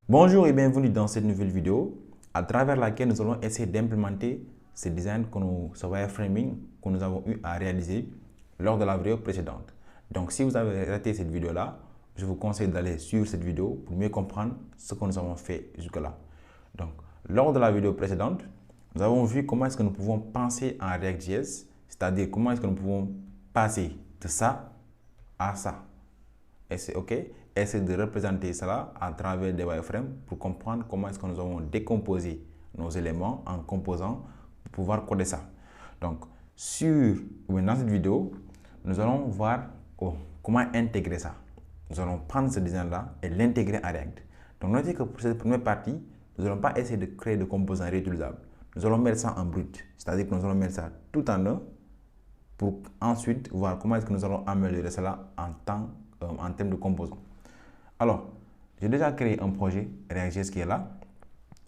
Bonjour et bienvenue dans cette nouvelle vidéo à travers laquelle nous allons essayer d'implémenter ce design ce wireframing que nous avons eu à réaliser lors de la vidéo précédente. Donc si vous avez raté cette vidéo-là, je vous conseille d'aller suivre cette vidéo pour mieux comprendre ce que nous avons fait jusque-là. Donc lors de la vidéo précédente, nous avons vu comment est-ce que nous pouvons penser en React.js, c'est-à-dire comment est-ce que nous pouvons passer de ça à ça. Et c'est OK. Essayer de représenter cela à travers des wireframes pour comprendre comment est-ce que nous avons décomposé nos éléments en composants pour pouvoir coder ça. Donc, dans cette vidéo, nous allons voir comment intégrer ça. Nous allons prendre ce design-là et l'intégrer à React. Donc, notez que pour cette première partie, nous n'allons pas essayer de créer de composants réutilisables. Nous allons mettre ça en brut, c'est-à-dire que nous allons mettre ça tout en un pour ensuite voir comment est-ce que nous allons améliorer cela en termes de composants. Alors, j'ai déjà créé un projet React.js qui est là.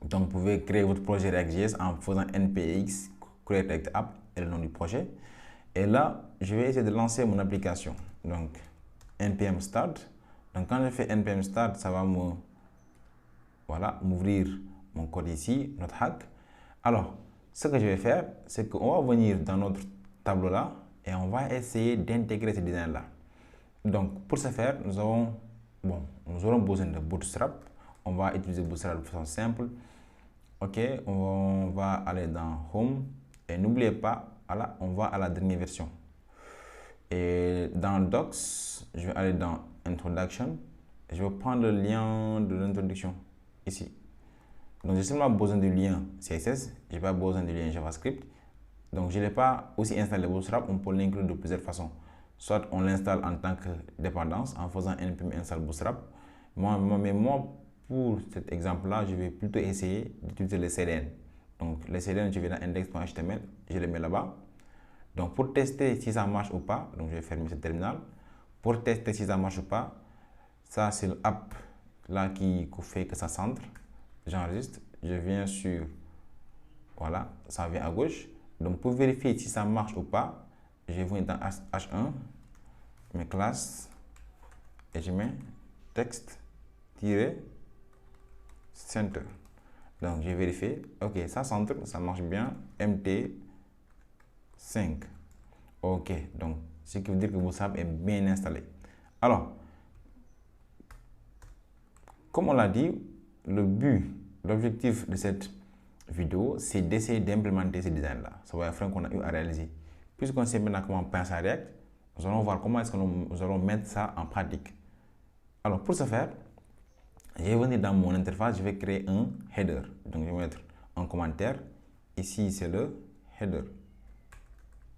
Donc, vous pouvez créer votre projet React.js en faisant npx create React app et le nom du projet. Et là, je vais essayer de lancer mon application. Donc, npm start. Donc, quand je fais npm start, ça va m'ouvrir mon code ici, notre hack. Alors, ce que je vais faire, c'est qu'on va venir dans notre tableau là et on va essayer d'intégrer ce design là. Donc, pour ce faire, nous aurons besoin de Bootstrap. On va utiliser Bootstrap de façon simple. OK, on va aller dans Home. Et n'oubliez pas, on va à la dernière version. Et dans Docs, je vais aller dans Introduction. Je vais prendre le lien de l'introduction ici. Donc, j'ai seulement besoin du lien CSS. Je n'ai pas besoin du lien JavaScript. Donc, je n'ai pas aussi installé Bootstrap. On peut l'inclure de plusieurs façons. Soit on l'installe en tant que dépendance en faisant npm install bootstrap. Mais moi, pour cet exemple-là, je vais plutôt essayer d'utiliser les CDN. Donc, les CDN, je vais dans index.html, je les mets là-bas. Donc, pour tester si ça marche ou pas, donc je vais fermer ce terminal. Pour tester si ça marche ou pas, ça c'est l'app là qui fait que ça centre. J'enregistre, je viens sur, voilà, ça vient à gauche. Donc, pour vérifier si ça marche ou pas, je viens dans H1, mes classes, et je mets text-center. Donc, je vérifie. OK, ça centre, ça marche bien. MT5. OK, donc, ce qui veut dire que Bootstrap est bien installé. Alors, comme on l'a dit, l'objectif de cette vidéo, c'est d'essayer d'implémenter ce design-là. Ça va être un qu'on a eu à réaliser. Puisqu'on sait maintenant comment penser à React, nous allons voir comment est-ce que nous allons mettre ça en pratique. Alors, pour ce faire, je vais venir dans mon interface, je vais créer un header. Donc, je vais mettre un commentaire. Ici, c'est le header.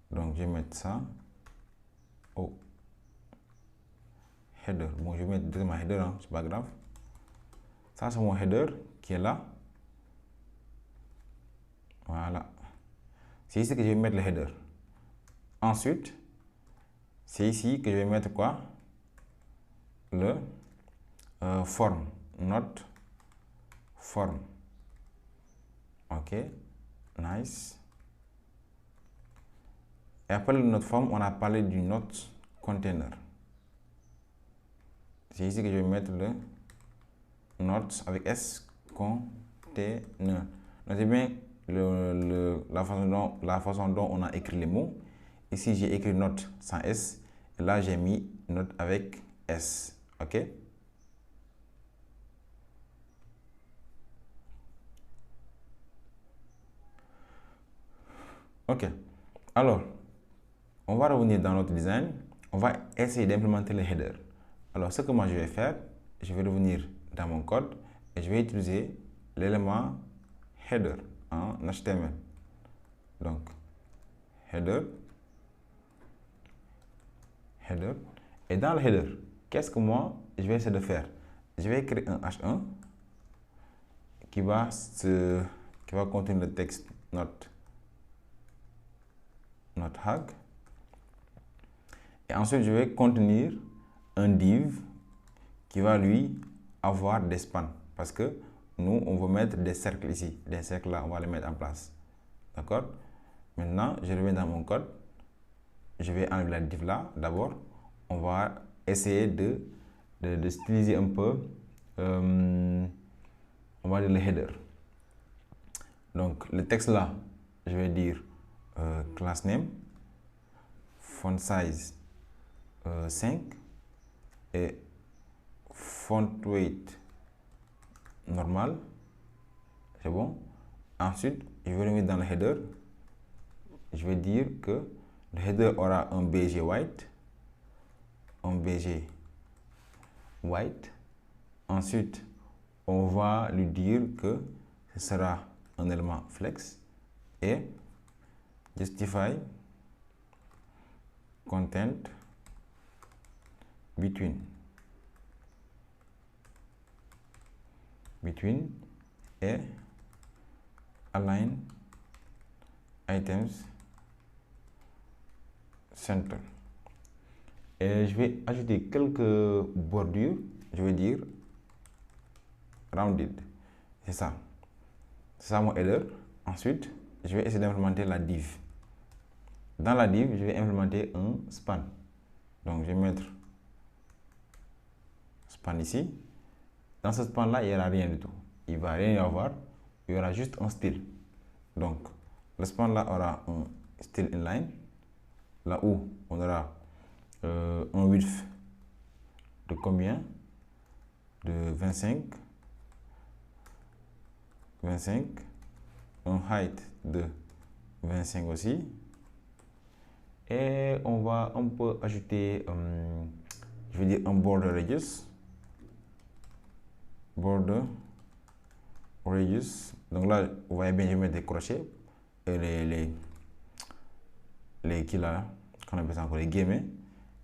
Donc, je vais mettre ça au header. Bon, je vais mettre directement header, hein, c'est pas grave. Ça, c'est mon header qui est là. Voilà. C'est ici que je vais mettre le header. Ensuite, c'est ici que je vais mettre quoi? Le form, not form. OK, nice. Et après le note form, on a parlé du note container. C'est ici que je vais mettre le note avec S container. Notez bien la façon dont on a écrit les mots. Ici, j'ai écrit note sans S. Et là, j'ai mis note avec S. OK? OK. Alors, on va revenir dans notre design. On va essayer d'implémenter le header. Alors, ce que moi je vais faire, je vais revenir dans mon code et je vais utiliser l'élément header en HTML. Donc, header. Et dans le header, qu'est-ce que moi je vais essayer de faire? Je vais créer un H1 qui va contenir le texte not hack. Et ensuite, je vais contenir un div qui va lui avoir des spans. Parce que nous, on veut mettre des cercles ici. Des cercles là, on va les mettre en place. D'accord? Maintenant, je reviens dans mon code. Je vais enlever la div là. D'abord, on va essayer de styliser un peu on va dire le header. Donc, le texte là, je vais dire class name, font size 5 et font weight normal. C'est bon. Ensuite, je vais le mettre dans le header. Je vais dire que le header aura un BG white. Un BG white. Ensuite, on va lui dire que ce sera un élément flex et justify content between et align items center. Et je vais ajouter quelques bordures. Je vais dire rounded. C'est ça. C'est ça mon header. Ensuite, je vais essayer d'implémenter la div. Dans la div, je vais implémenter un span. Donc, je vais mettre span ici. Dans ce span-là, il n'y aura rien du tout. Il ne va rien y avoir. Il y aura juste un style. Donc, le span-là aura un style inline. Là où on aura un width de combien? De 25. Un height de 25 aussi. Et on peut ajouter, je vais dire un border radius. Border radius. Donc là, vous voyez bien, je vais mettre des crochets et les qu'on appelle ça encore, les guillemets,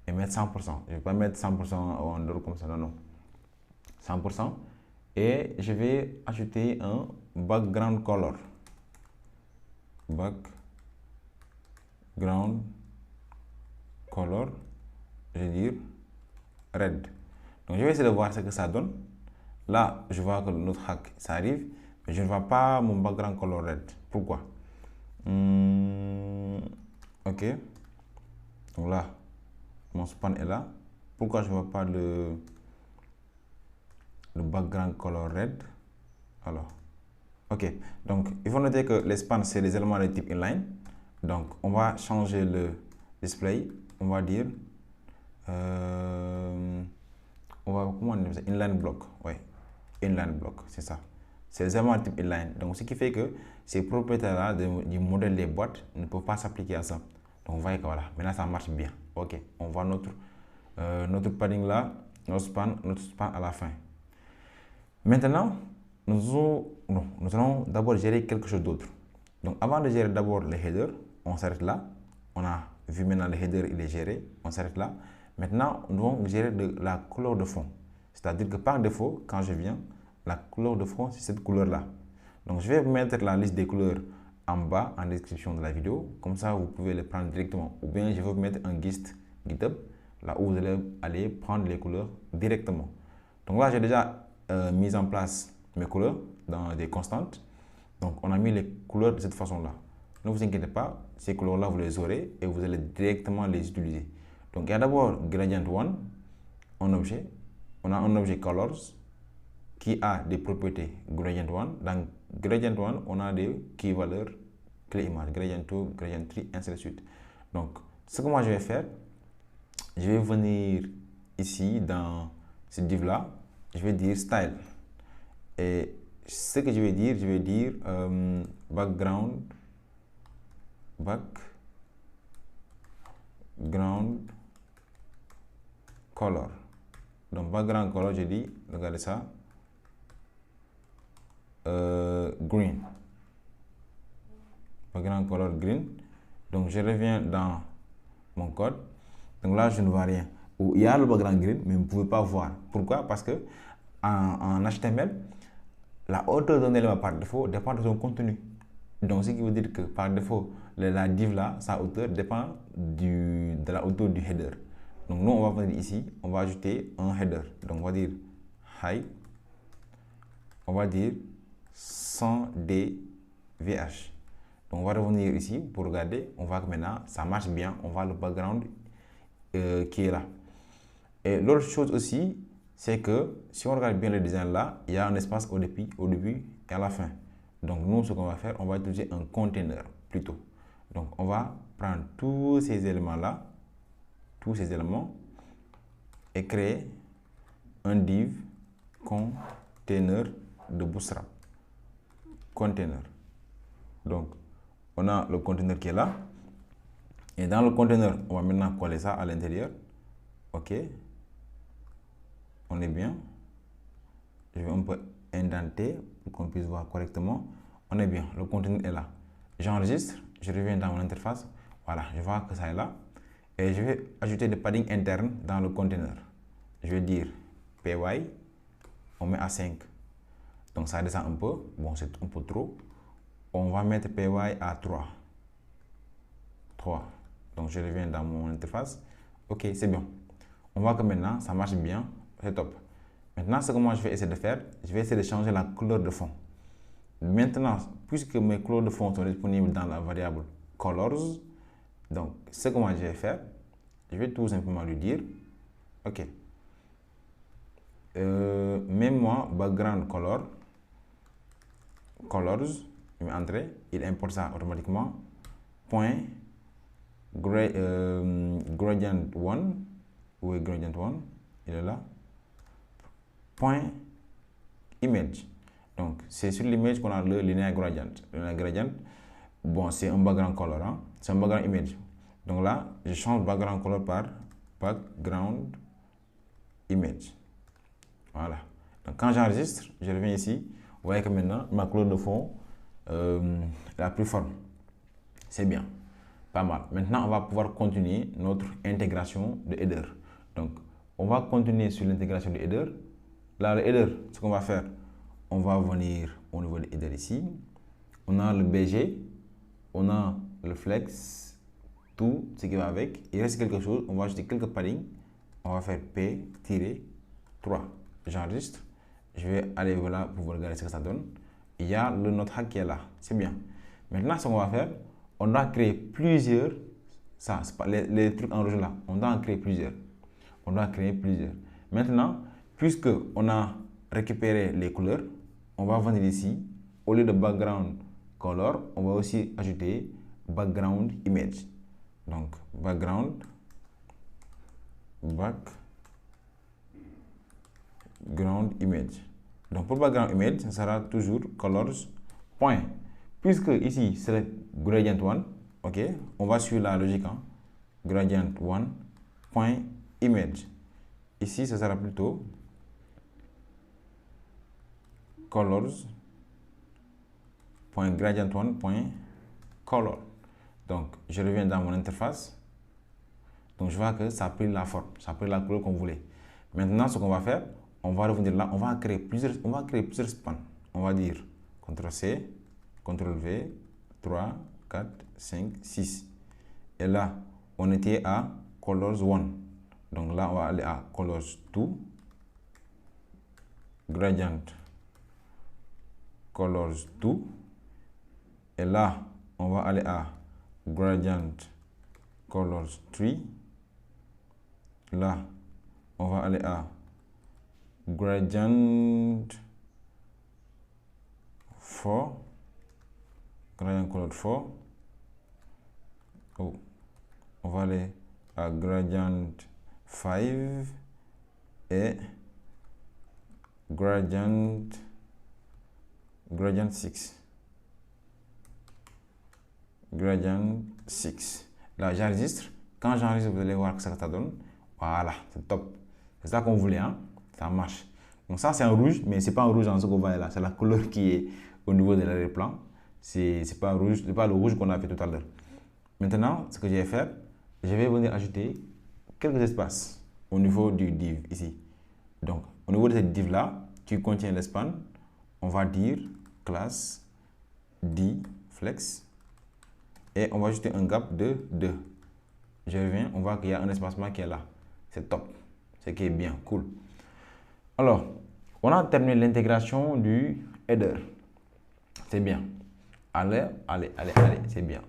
et mettre 100%. Je ne vais pas mettre 100% en dehors comme ça, non. 100%. Et je vais ajouter un background color. Background color, je vais dire red. Donc je vais essayer de voir ce que ça donne. Là, je vois que notre hack, ça arrive, mais je ne vois pas mon background color red. Pourquoi? Ok. Donc là, mon span est là. Pourquoi je ne vois pas le background color red? Alors, ok. Donc, il faut noter que les spans, c'est des éléments de type inline. Donc, on va changer le display. On va dire, comment on dit ça? Inline block. Oui, inline block, c'est ça. C'est des éléments de type inline. Donc, ce qui fait que ces propriétaires-là du modèle des boîtes ne peuvent pas s'appliquer à ça. Donc, vous voyez que voilà, maintenant ça marche bien. Ok, on voit notre padding là, notre span à la fin. Maintenant, nous allons d'abord gérer quelque chose d'autre. Donc, avant de gérer d'abord le header, on s'arrête là. On a vu maintenant le header, il est géré. On s'arrête là. Maintenant, nous allons gérer la couleur de fond. C'est-à-dire que par défaut, quand je viens, la couleur de fond, c'est cette couleur-là. Donc, je vais vous mettre la liste des couleurs en bas, en description de la vidéo. Comme ça, vous pouvez les prendre directement. Ou bien, je vais vous mettre un GitHub, là où vous allez aller prendre les couleurs directement. Donc là, j'ai déjà mis en place mes couleurs dans des constantes. Donc, on a mis les couleurs de cette façon-là. Ne vous inquiétez pas, ces couleurs-là, vous les aurez et vous allez directement les utiliser. Donc, il y a d'abord gradient1, un objet. On a un objet colors qui a des propriétés gradient1. Dans gradient1, on a des key valeurs clé image, gradient2, gradient3, ainsi de suite. Donc, ce que moi je vais faire, je vais venir ici dans ce div-là, je vais dire style. Et ce que je vais dire background color. Donc background color, je dis, regardez ça, green. Background color green. Donc je reviens dans mon code. Donc là, je ne vois rien. Il y a le background green, mais vous ne pouvez pas voir. Pourquoi? Parce que en HTML, la hauteur d'un élément par défaut dépend de son contenu. Donc, ce qui veut dire que par défaut, la div là, sa hauteur dépend de la hauteur du header. Donc, nous, on va venir ici, on va ajouter un header. Donc, on va dire height, on va dire 100 dvh. Donc, on va revenir ici pour regarder. On voit que maintenant, ça marche bien. On voit le background qui est là. Et l'autre chose aussi, c'est que si on regarde bien le design là, il y a un espace au début et à la fin. Donc nous, ce qu'on va faire, on va utiliser un container plutôt. Donc on va prendre tous ces éléments-là, tous ces éléments, et créer un div container de Bootstrap. Container. Donc on a le container qui est là. Et dans le container, on va maintenant coller ça à l'intérieur. OK. On est bien. Je vais un peu indenter pour qu'on puisse voir correctement. On est bien. Le container est là. J'enregistre. Je reviens dans mon interface. Voilà. Je vois que ça est là. Et je vais ajouter des paddings internes dans le container. Je vais dire py. On met à 5. Donc ça descend un peu. Bon, c'est un peu trop. On va mettre py à 3. 3. Donc je reviens dans mon interface. OK, c'est bien. On voit que maintenant, ça marche bien. C'est top. Maintenant, ce que moi je vais essayer de faire, je vais essayer de changer la couleur de fond. Maintenant, puisque mes couleurs de fond sont disponibles dans la variable colors, donc ce que moi je vais faire, je vais tout simplement lui dire, OK, mets-moi background colors, je vais entrer, il importe ça automatiquement, point gradient 1, où est gradient 1, il est là, point image. Donc c'est sur l'image qu'on a le linear gradient. Le linear gradient, bon, c'est un background color, hein? C'est un background image. Donc là, je change background color par background image. Voilà. Donc quand j'enregistre, je reviens ici, vous voyez que maintenant ma couleur de fond la plus forme. C'est bien. Pas mal. Maintenant, on va pouvoir continuer notre intégration de header. Donc, on va continuer sur l'intégration de header. Là, le header, ce qu'on va faire, on va venir au niveau de header ici. On a le BG, on a le flex, tout ce qui va avec. Il reste quelque chose, on va ajouter quelques paddings. On va faire P-3. J'enregistre. Je vais aller voilà pour vous regarder ce que ça donne. Il y a le node hack qui est là. C'est bien. Maintenant, ce qu'on va faire, on doit créer plusieurs. Ça, c'est pas les trucs en rouge là. On doit en créer plusieurs. On doit créer plusieurs. Maintenant, puisque on a récupéré les couleurs, on va venir ici. Au lieu de background color, on va aussi ajouter background image. Donc, background image. Donc, pour background image, ça sera toujours colors. Point. Puisque ici, c'est le gradient 1, ok, on va suivre la logique, hein? Gradient 1, point image. Ici, ce sera plutôt colors, point gradient 1, point color. Donc, je reviens dans mon interface. Donc, je vois que ça a pris la forme, ça a pris la couleur qu'on voulait. Maintenant, ce qu'on va faire, on va revenir là, on va créer plusieurs spans. On va dire CTRL-C, CTRL-V, 3, 4, 5, 6. Et là, on était à colors 1. Donc là, on va aller à colors 2, gradient colors 2. Et là, on va aller à gradient colors 3. Là, on va aller à gradient 4. Gradient color 4. Oh. On va aller à gradient 5 et gradient 6. Gradient 6. Là, j'enregistre. Quand j'enregistre, vous allez voir que ça donne. Voilà, c'est top. C'est ça qu'on voulait, hein? Ça marche. Donc ça, c'est un rouge, mais c'est pas un rouge dans ce qu'on voit là. C'est la couleur qui est au niveau de l'arrière-plan. C'est pas rouge, c'est pas le rouge qu'on a fait tout à l'heure. Maintenant, ce que je vais faire, je vais venir ajouter quelques espaces au niveau du div ici. Donc, au niveau de cette div là, qui contient le span, on va dire classe dflex et on va ajouter un gap de 2. Je reviens, on voit qu'il y a un espacement qui est là. C'est top. Ce qui est bien, cool. Alors, on a terminé l'intégration du header. C'est bien. Allez, c'est bien.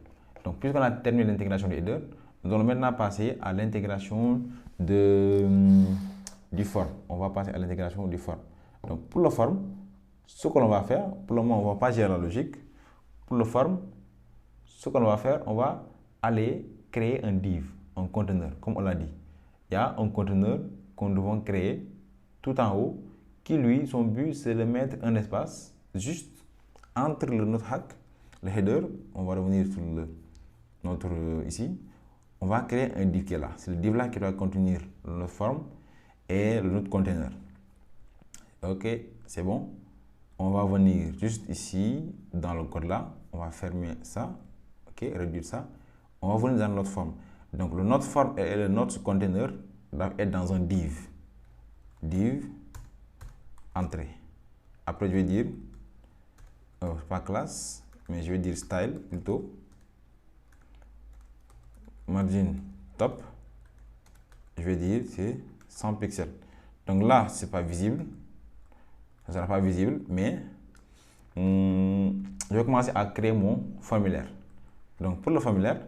Donc, puisqu'on a terminé l'intégration du header, nous allons maintenant passer à l'intégration du du form. On va passer à l'intégration du form. Donc, pour le form, ce que l'on va faire, pour le moment, on ne va pas gérer la logique. Pour le form, ce qu'on va faire, on va aller créer un div, un conteneur, comme on l'a dit. Il y a un conteneur qu'on doit créer tout en haut, qui lui, son but, c'est de mettre un espace juste entre le node hack, le header, on va revenir sur notre ici, on va créer un div qui est là. C'est le div là qui doit contenir le form et le node container. Ok, c'est bon. On va venir juste ici, dans le code là, on va fermer ça, ok, réduire ça. On va venir dans notre form. Donc le node form et le node container doivent être dans un div. Div, entrée. Après je vais dire, pas classe, mais je vais dire style plutôt. Margin top, je vais dire c'est 100 pixels. Donc là, c'est pas visible. Ça ne sera pas visible, mais je vais commencer à créer mon formulaire. Donc pour le formulaire,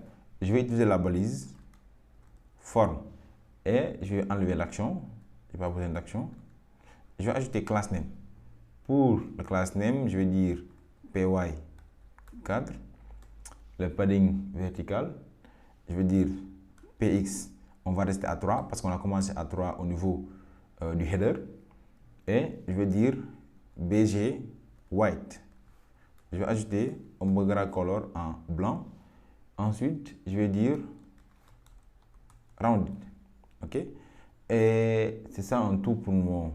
je vais utiliser la balise form et je vais enlever l'action. Je n'ai pas besoin d'action. Je vais ajouter class name. Pour le class name, je vais dire py cadre, le padding vertical, je vais dire px, on va rester à 3 parce qu'on a commencé à 3 au niveau du header. Et je vais dire BG white. Je vais ajouter un background color en blanc. Ensuite, je vais dire rounded. Ok. Et c'est ça en tout pour mon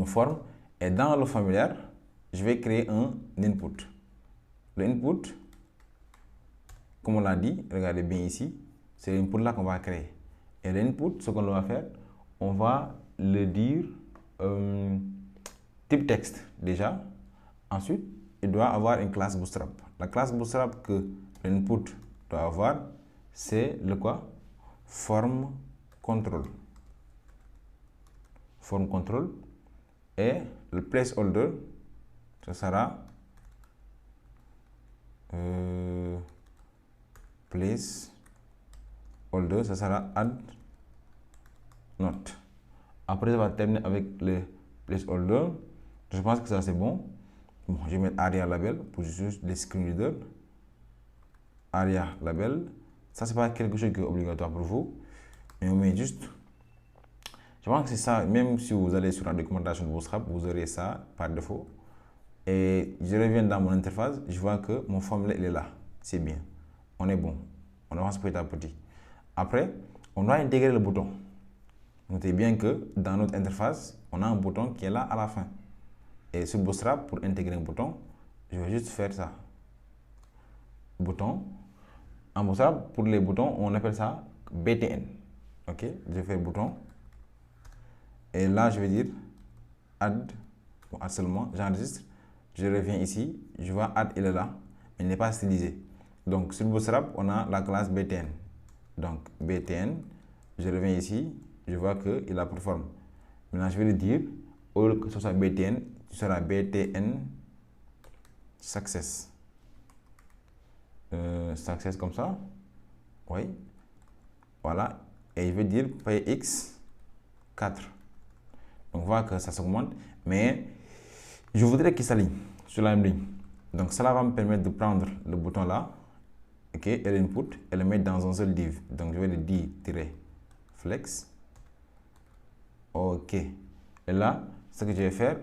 form. Et dans le formulaire, je vais créer un input. Le input, comme on l'a dit, regardez bien ici, c'est l'input là qu'on va créer. Et l'input, ce qu'on va faire, on va le dire type texte déjà. Ensuite, il doit avoir une classe Bootstrap. La classe Bootstrap que l'input doit avoir, c'est le quoi? Form control. Form control. Et le placeholder, ce sera placeholder, ce sera add note. Après, ça va terminer avec le placeholder. Je pense que ça c'est bon. Bon, je vais mettre aria label pour juste les screen reader. Aria label. Ça, c'est pas quelque chose qui est obligatoire pour vous. Mais on met juste. Je pense que c'est ça. Même si vous allez sur la documentation de Bootstrap, vous aurez ça par défaut. Et je reviens dans mon interface. Je vois que mon formulaire il est là. C'est bien. On est bon. On avance petit à petit. Après, on doit intégrer le bouton. Notez bien que dans notre interface, on a un bouton qui est là à la fin. Et sur Bootstrap, pour intégrer un bouton, je vais juste faire ça. Bouton. En Bootstrap, pour les boutons, on appelle ça BTN. Ok, je fais bouton. Et là, je vais dire add. Bon, add seulement, j'enregistre. Je reviens ici, je vois add, il est là, mais il n'est pas stylisé. Donc sur Bootstrap, on a la classe BTN. Donc BTN, je reviens ici, je vois qu'il a pour forme. Maintenant, je vais le dire, au lieu que ce soit BTN, ce sera BTN success. Success comme ça. Oui. Voilà. Et je vais dire px 4. Donc, on voit que ça s'augmente. Mais je voudrais qu'il s'aligne sur la même ligne. Donc, cela va me permettre de prendre le bouton là. OK, et l'input et le mettre dans un seul div. Donc, je vais le div-flex. OK. Et là, ce que je vais faire,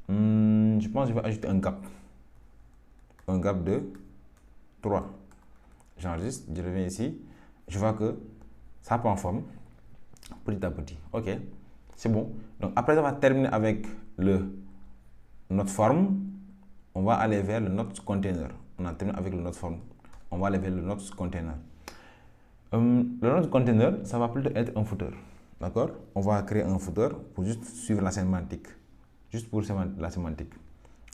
je pense que je vais ajouter un gap. Un gap de 3. J'enregistre, je reviens ici. Je vois que ça prend forme petit à petit. OK, c'est bon. Donc, après avoir terminé avec notre form, on va aller vers le node container. On a terminé avec le node form. On va aller vers le node container. Le node container, ça va plutôt être un footer. D'accord? On va créer un footer pour juste suivre la sémantique. Juste pour la sémantique.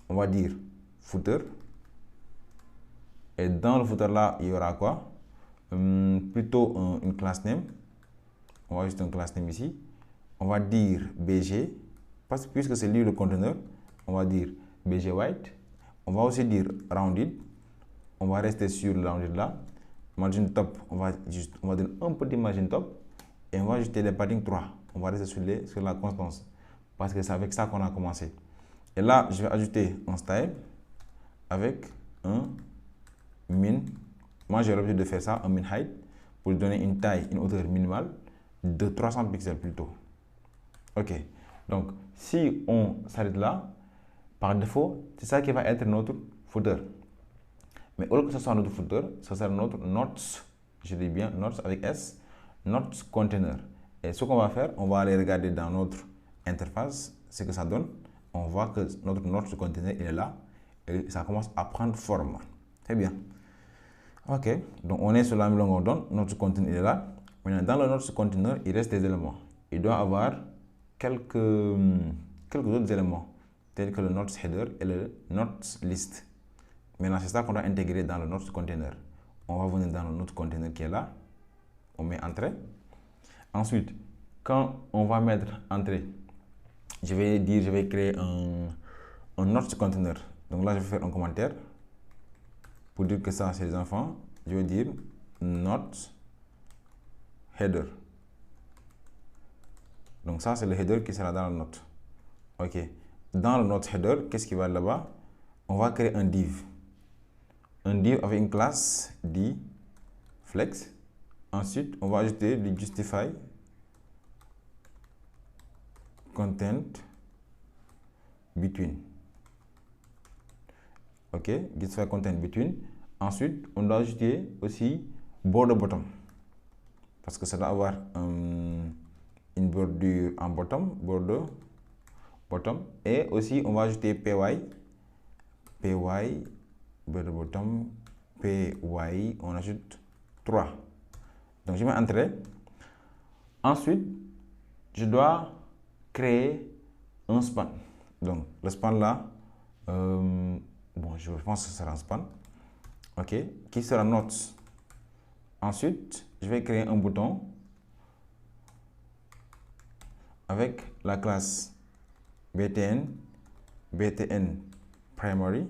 On va dire footer. Et dans le footer là, il y aura quoi? Plutôt une classe name. On va ajouter une classe name ici. On va dire bg. Parce que puisque c'est lui le conteneur, on va dire bg white. On va aussi dire rounded. On va rester sur le rounded là. Margin top, on va donner un petit margin top. Et on va ajouter les padding 3. on va rester sur la constance. Parce que c'est avec ça qu'on a commencé. Et là, je vais ajouter un style avec un min. Moi, j'ai l'habitude de faire ça, un min height, pour donner une taille, une hauteur minimale de 300 pixels plutôt. Ok. Donc, si on s'arrête là, par défaut, c'est ça qui va être notre footer. Mais au lieu que ce soit notre footer, ce sera notre notes, je dis bien notes avec S, notes container. Et ce qu'on va faire, on va aller regarder dans notre interface ce que ça donne. On voit que notre notes container il est là et ça commence à prendre forme. Très bien. Ok, donc on est sur la même longueur d'onde, notre container il est là. Maintenant, dans le notes container, il reste des éléments. Il doit avoir quelques autres éléments, tels que le notes header et le notes list. Maintenant, c'est ça qu'on doit intégrer dans le notes container. On va venir dans le notes container qui est là. On met entrée. Ensuite, quand on va mettre entrée, je vais créer un notes container. Donc là, je vais faire un commentaire pour dire que ça, c'est les enfants. Je vais dire notes header. Donc ça, c'est le header qui sera dans la note. Ok. Dans le note header, qu'est-ce qui va là-bas? On va créer un div. Un div avec une classe dit flex. Ensuite, on va ajouter du justify content between. Ok, justify content between. Ensuite, on doit ajouter aussi border bottom. Parce que ça doit avoir une bordure en bottom, border bottom. Et aussi, on va ajouter py, border bottom, py, on ajoute 3. Donc, je mets entrée. Ensuite, je dois créer un span. Donc, le span là, bon, je pense que ce sera un span. Ok, qui sera notes. Ensuite, je vais créer un bouton avec la classe btn primary,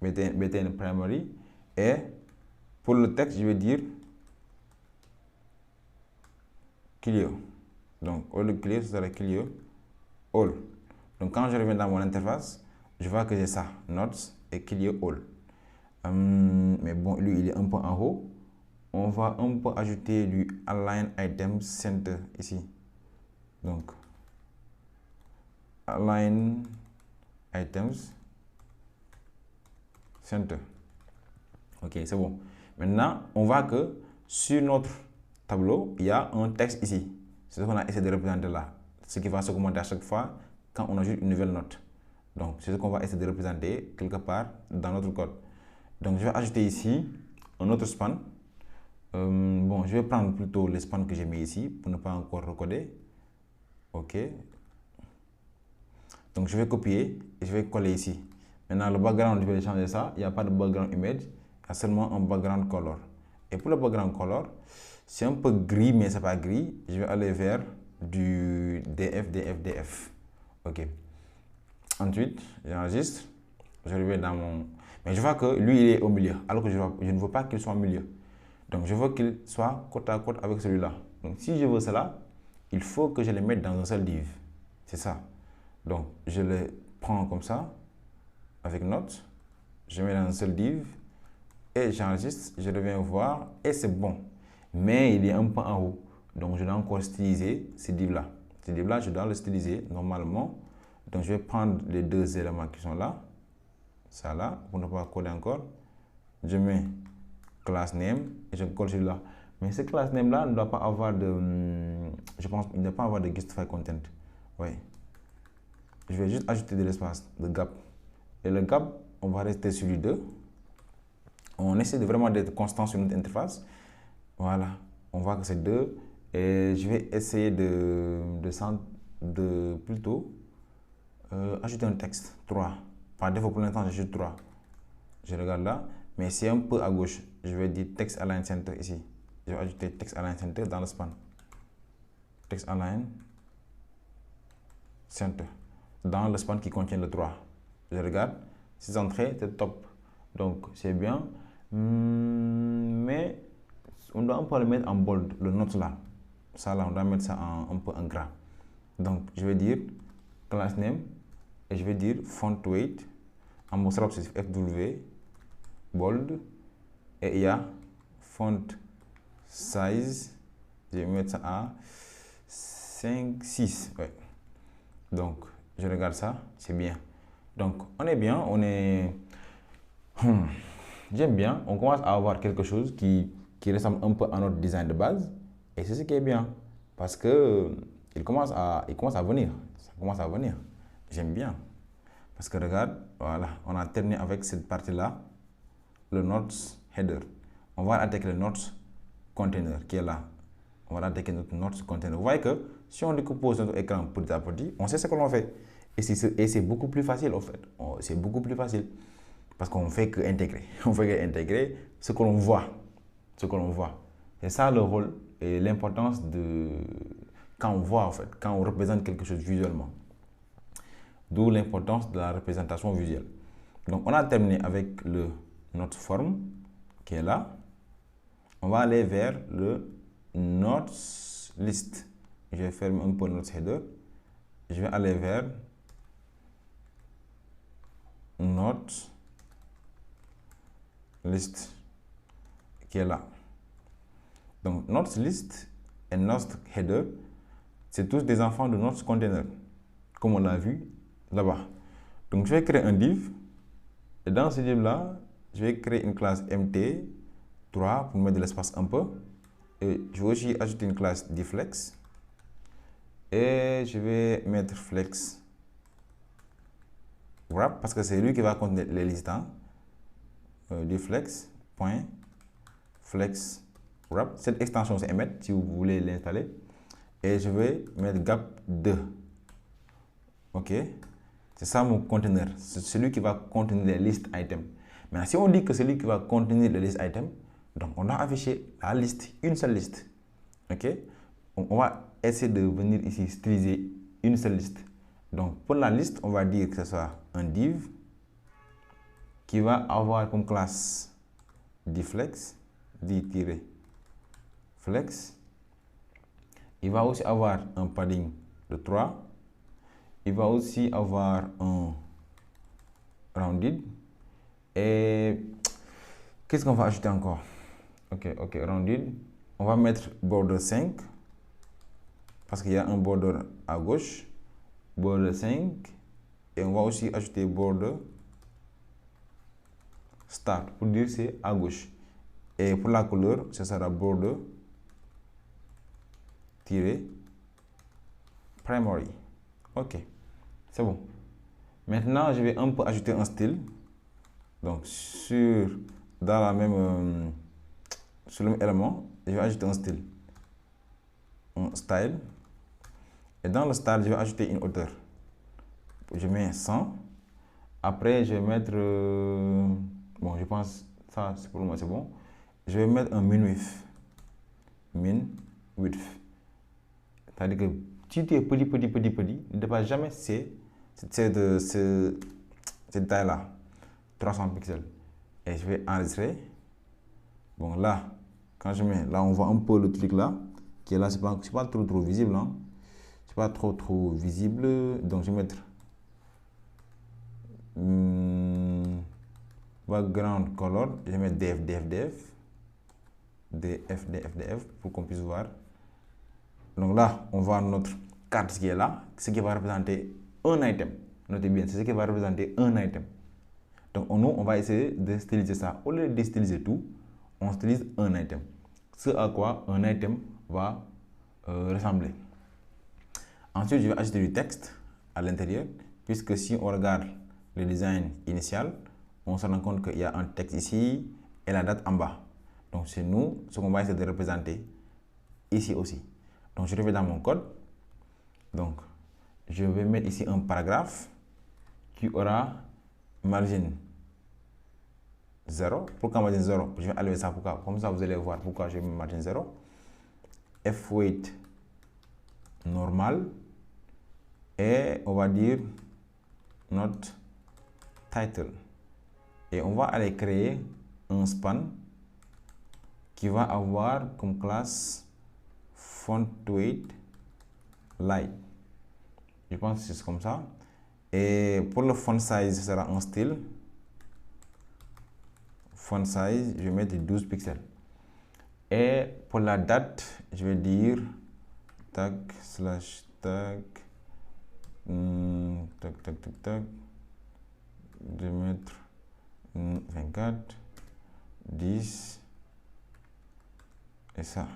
btn primary, et pour le texte, je vais dire Clio. Donc, au lieu de Clio, ce sera Clio all. Donc, quand je reviens dans mon interface, je vois que j'ai ça, notes et Clio all. Mais bon, lui, il est un peu en haut. On va un peu ajouter du align item center ici. Donc, align items center. Ok, c'est bon. Maintenant, on voit que sur notre tableau, il y a un texte ici. C'est ce qu'on a essayé de représenter là. Ce qui va s'augmenter à chaque fois quand on ajoute une nouvelle note. Donc, c'est ce qu'on va essayer de représenter quelque part dans notre code. Donc, je vais ajouter ici un autre span. Bon, je vais prendre plutôt les spans que j'ai mis ici pour ne pas encore recoder. Ok. Donc, je vais copier et je vais coller ici. Maintenant, le background, je vais changer ça. Il n'y a pas de background image. Il y a seulement un background color. Et pour le background color, c'est un peu gris, mais ce n'est pas gris. Je vais aller vers du DF. Ok. Ensuite, j'enregistre. Je reviens dans mon... Mais je vois que lui, il est au milieu. Alors que je ne veux pas qu'il soit au milieu. Donc, je veux qu'il soit côte à côte avec celui-là. Donc, si je veux cela, il faut que je les mette dans un seul div. C'est ça. Donc, je les prends comme ça, avec notes. Je mets dans un seul div. Et j'enregistre. Je reviens voir. Et c'est bon. Mais il est un peu en haut. Donc, je dois encore styliser ce div-là. Ce div-là, je dois le styliser normalement. Donc, je vais prendre les deux éléments qui sont là. Ça là, pour ne pas coder encore. Je mets class name et je colle celui-là. Mais ce class name là ne doit pas avoir de, je pense, il ne doit pas avoir de justify content. Oui. Je vais juste ajouter de l'espace, de gap. Et le gap, on va rester sur du 2. On essaie de vraiment d'être constant sur notre interface. Voilà. On voit que c'est 2. Et je vais essayer de plutôt ajouter un texte. 3. Par défaut, pour l'instant, j'ajoute 3. Je regarde là. Mais c'est un peu à gauche. Je vais dire text align center ici. Je vais ajouter text align center dans le span. Text align center. Dans le span qui contient le 3. Je regarde. 6 entrées, c'est top. Donc, c'est bien. Mais on doit un peu le mettre en bold, le note là. Ça là, on doit mettre ça un peu en gras. Donc, je vais dire class name et je vais dire font weight. En mot c'est FW, bold. Et il y a font size. Je vais mettre ça à 5, 6. Ouais. Donc, je regarde ça, c'est bien. Donc, on est bien, on est... J'aime bien, on commence à avoir quelque chose qui ressemble un peu à notre design de base. Et c'est ce qui est bien. Parce que il commence à venir. Ça commence à venir. J'aime bien. Parce que regarde, voilà, on a terminé avec cette partie-là, le notes header. On va attaquer le notes container qui est là. On va attaquer notre notes container. Vous voyez que si on décompose notre écran petit à petit, on sait ce que l'on fait. Et c'est beaucoup plus facile en fait. C'est beaucoup plus facile. Parce qu'on ne fait que intégrer. On fait que intégrer ce que l'on voit. Ce que l'on voit. C'est ça le rôle et l'importance de quand on voit en fait, quand on représente quelque chose visuellement. D'où l'importance de la représentation visuelle. Donc on a terminé avec notre forme qui est là. On va aller vers le notes list. Je vais fermer un peu notre header. Je vais aller vers notes list qui est là. Donc notes list et notes header, c'est tous des enfants de notes container, comme on l'a vu là-bas. Donc je vais créer un div et dans ce div là, je vais créer une classe mt3 pour mettre de l'espace un peu. Et je vais aussi ajouter une classe difflex et je vais mettre flex wrap parce que c'est lui qui va contenir les listes. Difflex.flex wrap. Cette extension c'est emmet si vous voulez l'installer. Et je vais mettre gap 2. Ok. C'est ça mon conteneur. C'est celui qui va contenir les listes items. Maintenant, si on dit que c'est celui qui va contenir les listes items, donc on a affiché la liste, une seule liste. Ok. On va essayer de venir ici styliser une seule liste. Donc pour la liste, on va dire que ce soit un div qui va avoir comme classe difflex, d-flex. Il va aussi avoir un padding de 3. Il va aussi avoir un rounded. Et qu'est-ce qu'on va ajouter encore? Ok, rounded. On va mettre border 5 parce qu'il y a un border à gauche, border 5, et on va aussi ajouter border start pour dire c'est à gauche. Et pour la couleur, ce sera border primary. Ok, c'est bon. Maintenant, je vais un peu ajouter un style. Donc dans la même sur le même élément, je vais ajouter un style, un style. Et dans le style, je vais ajouter une hauteur. Je mets 100. Après, je vais mettre bon, je pense ça c'est pour le moment c'est bon. Je vais mettre un min width. C'est-à-dire que si tu es petit, ne dépasse jamais cette taille-là, 300 pixels. Et je vais enregistrer. Bon, là, quand je mets, là, on voit un peu le truc là, qui est là, c'est pas trop visible. Hein. C'est pas trop visible. Donc, je vais mettre background color. Je vais mettre df pour qu'on puisse voir. Donc là, on voit notre carte qui est là, ce qui va représenter un item. Notez bien, c'est ce qui va représenter un item. Donc nous, on va essayer de styliser ça. Au lieu de styliser tout, on stylise un item. Ce à quoi un item va ressembler. Ensuite, je vais ajouter du texte à l'intérieur, puisque si on regarde le design initial, on se rend compte qu'il y a un texte ici et la date en bas. Donc c'est nous, ce qu'on va essayer de représenter ici aussi. Donc je reviens dans mon code. Donc je vais mettre ici un paragraphe qui aura margin 0. Pourquoi margin 0? Je vais enlever ça. Pourquoi? Comme ça, vous allez voir pourquoi je mets margin 0. F-weight normal. Et on va dire notre title. Et on va aller créer un span qui va avoir comme classe font weight light. Je pense que c'est comme ça. Et pour le font size, ce sera un style. Font size, je vais mettre 12 pixels. Et pour la date, je vais dire tag slash tag tac. Je vais mettre 24 10 et ça.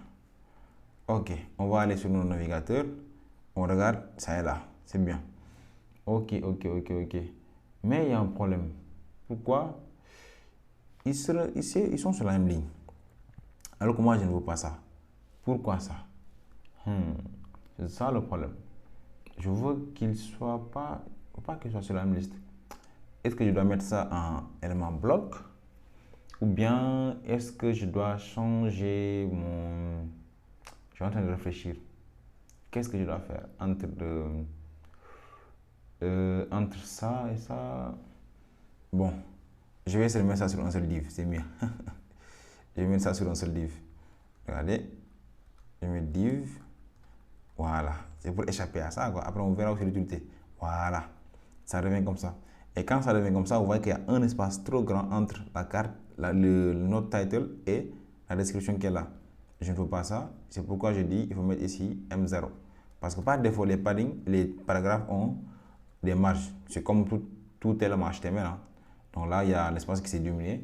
Ok, on va aller sur nos navigateurs. On regarde, ça est là, c'est bien. Ok. Mais il y a un problème. Pourquoi? Ils sont sur la même ligne. Alors que moi, je ne veux pas ça. Pourquoi ça? C'est ça le problème. Je veux qu'il ne soit pas qu'il soit sur la même liste. Est-ce que je dois mettre ça en élément bloc? Ou bien est-ce que je dois changer mon... Je suis en train de réfléchir. Qu'est-ce que je dois faire entre ça et ça? Bon, je vais essayer de mettre ça sur un seul div, c'est mieux. Je vais mettre ça sur un seul div. Regardez, je mets div. Voilà, c'est pour échapper à ça, quoi. Après, on verra aussi l'utilité. Voilà, ça devient comme ça. Et quand ça devient comme ça, vous voyez qu'il y a un espace trop grand entre la carte, le note title et la description qui est là. Je ne veux pas ça. C'est pourquoi je dis il faut mettre ici M0. Parce que par défaut, les paddings, les paragraphes ont des marges. C'est comme tout élément HTML. Hein. Donc là, il y a l'espace qui s'est diminué.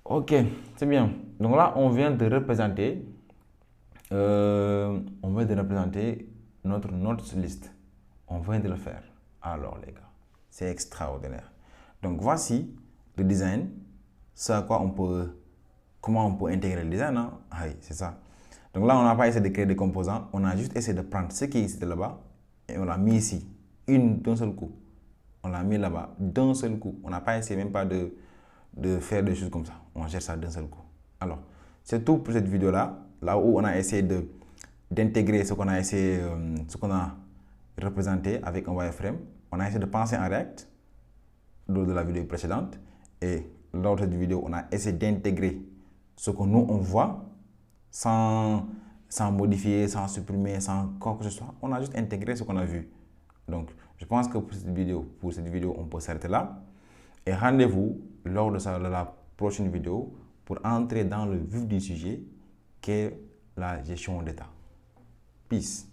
Ok, c'est bien. Donc là, on vient de représenter notre notes list. On vient de le faire. Alors les gars, c'est extraordinaire. Donc voici le design. Comment on peut intégrer le design. Hein? Ah oui, c'est ça. Donc là, on n'a pas essayé de créer des composants. On a juste essayé de prendre ce qui est là-bas et on l'a mis ici. D'un seul coup. On l'a mis là-bas d'un seul coup. On n'a pas essayé même pas de faire des choses comme ça. On gère ça d'un seul coup. Alors, c'est tout pour cette vidéo-là. Là où on a essayé d'intégrer ce qu'on a représenté avec un wireframe. On a essayé de penser en React lors de la vidéo précédente. Et lors de cette vidéo, on a essayé d'intégrer ce que nous, on voit sans modifier, sans supprimer, sans quoi que ce soit. On a juste intégré ce qu'on a vu. Donc, je pense que pour cette vidéo, on peut s'arrêter là. Et rendez-vous lors de la prochaine vidéo pour entrer dans le vif du sujet qui est la gestion d'état. Peace.